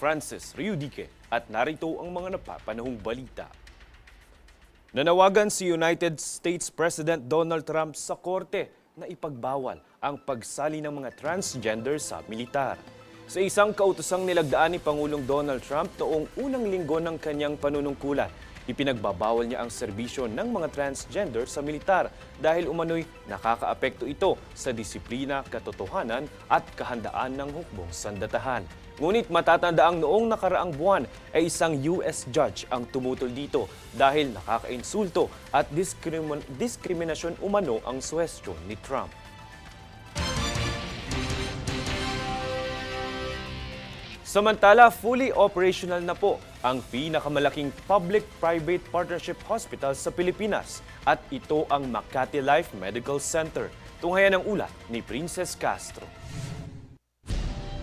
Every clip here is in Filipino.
Francis Riudique at narito ang mga napapanahong balita. Nanawagan si United States President Donald Trump sa korte na ipagbawal ang pagsali ng mga transgender sa militar. Sa isang kautosang nilagdaan ni Pangulong Donald Trump noong unang linggo ng kanyang panunungkulan, ipinagbabawal niya ang serbisyo ng mga transgender sa militar dahil umano'y nakakaapekto ito sa disiplina, katotohanan at kahandaan ng hukbong sandatahan. Ngunit matatandaang noong nakaraang buwan ay isang US judge ang tumutol dito dahil nakakainsulto at diskriminasyon umano ang suhestyon ni Trump. Samantala, fully operational na po ang pinakamalaking public-private partnership hospital sa Pilipinas at ito ang Makati Life Medical Center. Tunghayan ang ulat ni Princess Castro.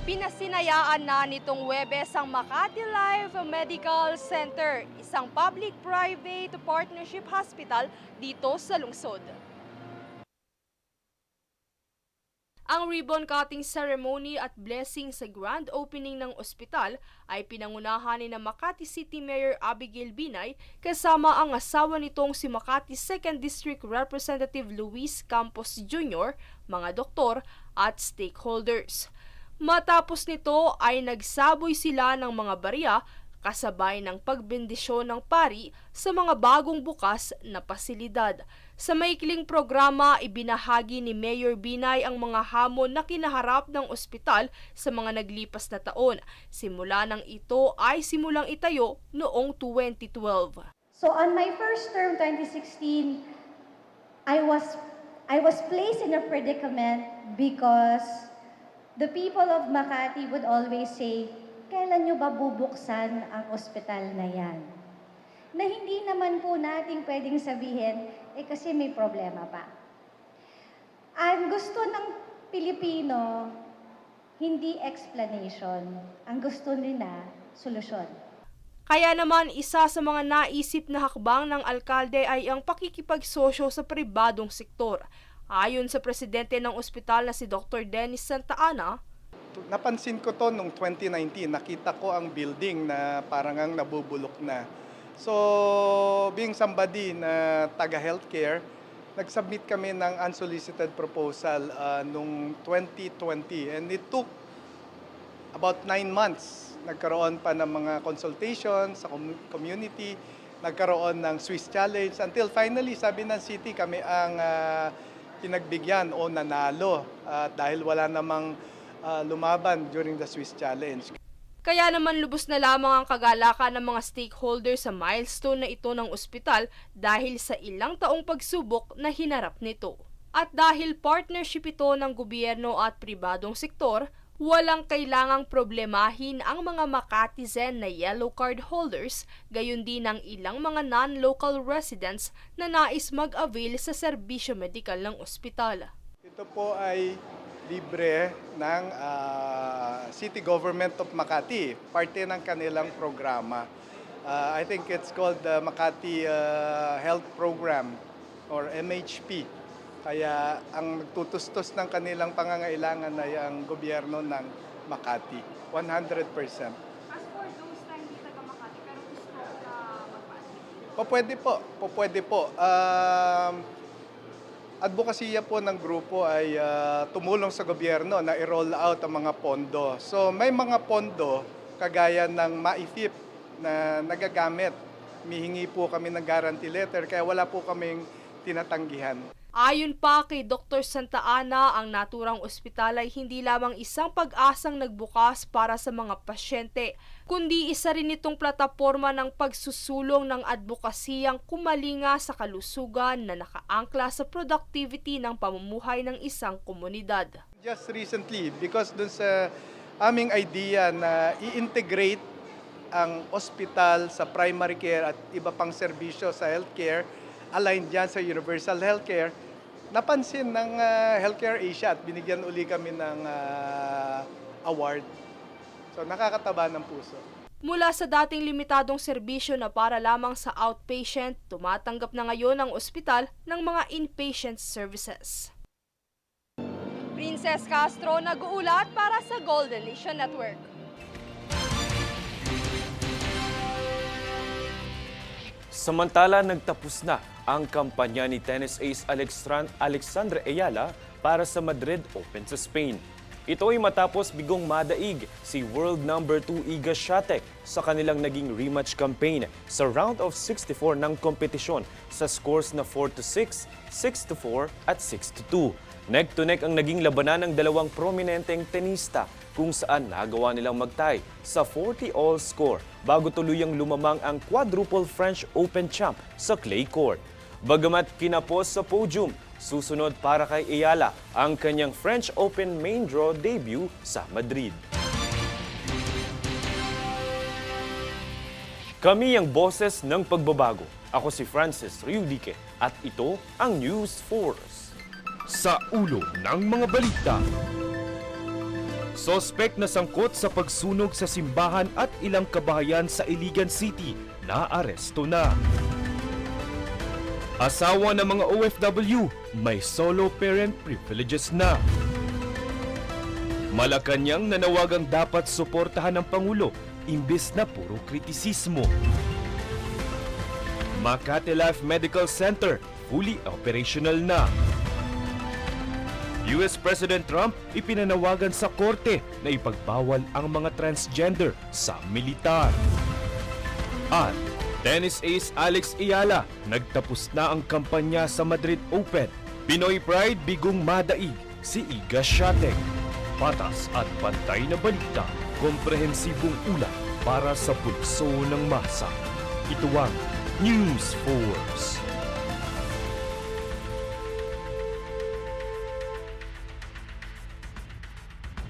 Pinasinayaan na nitong Huwebes ang Makati Life Medical Center, isang public-private partnership hospital dito sa lungsod. Ang ribbon-cutting ceremony at blessing sa grand opening ng ospital ay pinangunahan ni Makati City Mayor Abigail Binay kasama ang asawa nitong si Makati 2nd District Representative Luis Campos Jr., mga doktor at stakeholders. Matapos nito ay nagsaboy sila ng mga barya kasabay ng pagbendisyon ng pari sa mga bagong bukas na pasilidad. Sa maikling programa, ibinahagi ni Mayor Binay ang mga hamon na kinaharap ng ospital sa mga naglipas na taon. Simula nang ito ay simulang itayo noong 2012. So on my first term, 2016, I was placed in a predicament because the people of Makati would always say, kailan nyo ba bubuksan ang ospital na yan? Na hindi naman po natin pwedeng sabihin, kasi may problema pa. Ang gusto ng Pilipino, hindi explanation. Ang gusto nila, solusyon. Kaya naman isa sa mga naisip na hakbang ng alkalde ay ang pakikipagsosyo sa pribadong sektor. Ayon sa presidente ng ospital na si Dr. Dennis Santa Ana, napansin ko to nung 2019, nakita ko ang building na parang ang nabubulok na. So, being somebody na taga-healthcare, nag-submit kami ng unsolicited proposal nung 2020 and it took about 9 months. Nagkaroon pa ng mga consultations sa community, nagkaroon ng Swiss Challenge until finally sabi ng city kami ang pinagbigyan o nanalo dahil wala namang lumaban during the Swiss Challenge. Kaya naman lubos na lamang ang kagalakan ng mga stakeholders sa milestone na ito ng ospital dahil sa ilang taong pagsubok na hinarap nito. At dahil partnership ito ng gobyerno at pribadong sektor, walang kailangang problemahin ang mga Makatizen na yellow card holders, gayon din ang ilang mga non-local residents na nais mag-avail sa serbisyo medikal ng ospital. Ito po ay libre ng City Government of Makati, parte ng kanilang programa. I think it's called the Makati Health Program or MHP. Kaya ang nagtutustos ng kanilang pangangailangan ay ang gobyerno ng Makati, 100%. As for those na hindi taga Makati pero gusto na mag-pass? Pwede po. Advokasya po ng grupo ay tumulong sa gobyerno na i-roll out ang mga pondo. So may mga pondo kagaya ng MAIFIP na nagagamit. Mihingi po kami ng guarantee letter kaya wala po kaming tinatanggihan. Ayon pa kay Dr. Santa Ana, ang naturang ospital ay hindi lamang isang pag-asang nagbukas para sa mga pasyente, kundi isa rin itong plataporma ng pagsusulong ng advokasiyang kumalinga sa kalusugan na nakaangkla sa productivity ng pamumuhay ng isang komunidad. Just recently, because dun sa aming idea na i-integrate ang ospital sa primary care at iba pang serbisyo sa healthcare, aligned dyan sa Universal Healthcare, napansin ng Healthcare Asia at binigyan uli kami ng award. So nakakataba ng puso. Mula sa dating limitadong serbisyo na para lamang sa outpatient, tumatanggap na ngayon ang ospital ng mga inpatient services. Princess Castro nag-uulat para sa Golden Nation Network. Samantala, nagtapos na ang kampanya ni tennis ace Alexandra Ayala para sa Madrid Open sa Spain. Ito ay matapos bigong madaig si world number 2 Iga Swiatek sa kanilang naging rematch campaign sa round of 64 ng kompetisyon sa scores na 4-6, 6-4 at 6-2. Neck-to-neck ang naging labanan ng dalawang prominenteng tenista kung saan nagawa nilang magtay sa 40-all score bago tuluyang lumamang ang quadruple French Open champ sa clay court. Bagamat kinapos sa podium, susunod para kay Ayala ang kanyang French Open main draw debut sa Madrid. Kami ang boses ng pagbabago. Ako si Francis Riudique at ito ang News Force. Sa ulo ng mga balita. Sospek na sangkot sa pagsunog sa simbahan at ilang kabahayan sa Iligan City na aresto na. Asawa ng mga OFW, may solo parent privileges na. Malacanang nanawagang dapat suportahan ng Pangulo, imbes na puro kritisismo. Makati Life Medical Center, fully operational na. US President Trump ipinanawagan sa korte na ipagbawal ang mga transgender sa militar. At tennis ace Alex Ayala, nagtapos na ang kampanya sa Madrid Open. Pinoy Pride bigong madaig si Iga Swiatek. Patas at pantay na balita, komprehensibong ulat para sa pulso ng masa. Ito ang News Force.